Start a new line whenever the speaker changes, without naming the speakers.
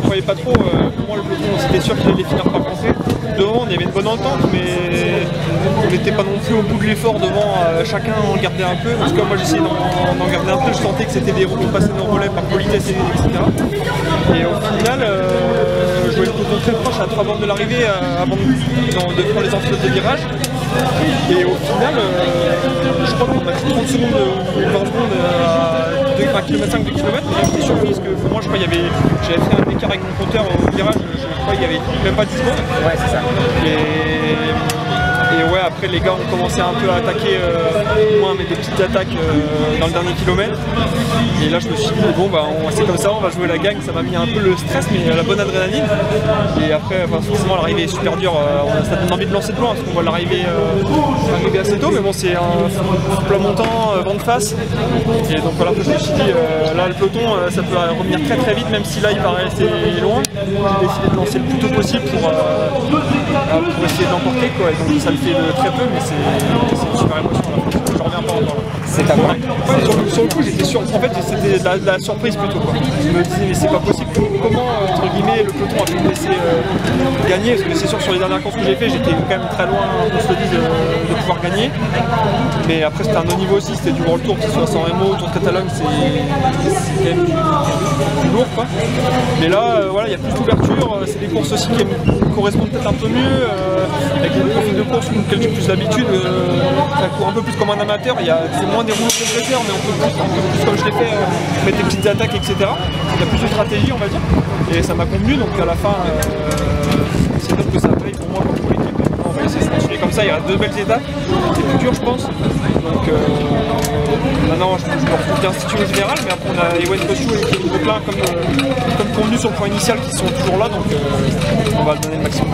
croyais pas trop. Pour moi, le peloton, c'était sûr qu'il allait finir par passer. Devant, on avait une bonne entente, mais on n'était pas non plus au bout de l'effort devant. Chacun en gardait un peu. En tout cas, moi, j'essayais d'en garder un peu. Je sentais que c'était des roues qui passaient nos relais par politesse, etc. Et au final, je voyais le peloton très proche à 3 bornes de l'arrivée avant de prendre les enfiles de virage. Et au final, je crois qu'on a fait 30 secondes ou 20 secondes à 1,5 km, 2 km. Et j'étais surpris parce que pour moi, je crois qu'il y avait. J'avais fait un écart avec mon compteur au virage, je crois qu'il y avait même pas 10 secondes.
Ouais, c'est ça.
Et ouais, après les gars ont commencé un peu à attaquer, moi, mais des petites attaques dans le dernier kilomètre. Et là, je me suis dit, bon, bah, c'est comme ça, on va jouer la gagne. Ça m'a mis un peu le stress, mais la bonne adrénaline. Et après, forcément, l'arrivée est super dure. Ça donne envie de lancer de loin parce qu'on voit l'arrivée assez tôt. Mais bon, c'est un plat montant, vent de face. Et donc voilà, je me suis dit, là, le peloton, ça peut revenir très très vite, même si là, il paraît assez loin. J'ai décidé de lancer le plus tôt possible pour essayer de l'emporter, quoi. Et donc ça le fait très peu, mais c'est une super émotion à la fin. Je reviens pas encore là.
C'est à moi.
Ouais, sur le coup, j'étais sûr. En fait, c'était de la surprise plutôt, quoi. Je me disais, mais c'est pas possible. Comment, entre guillemets, le peloton a pu me laisser gagner? Parce que c'est sûr, sur les dernières courses que j'ai fait, j'étais quand même très loin, on se le dit, de pouvoir gagner. Mais après, c'était un haut niveau aussi. C'était du World Tour, que ce soit sans MO, Tour de Catalogne, c'est quand même du lourd, quoi. Mais là, voilà, il y a plus d'ouverture. C'est des courses aussi qui me correspondent peut-être un peu mieux. Avec des profils de course auxquels j'ai plus d'habitude. Ça court un peu plus comme un amateur. C'est moins des rouleaux compresseurs, mais un peu plus comme je l'ai fait, mettre des petites attaques, etc. Il y a plus de stratégie, on va dire. Et ça m'a convenu, donc à la fin, c'est peut-être que ça paye pour moi comme pour l'équipe. On va essayer de se continuer comme ça. Il y aura 2 belles étapes. C'est plus dur, je pense. Donc maintenant, je me retrouve d'institut au général, mais après on a Ewen Kosciu et Kevin Boclin comme convenu sur le point initial qui sont toujours là, donc on va donner le maximum.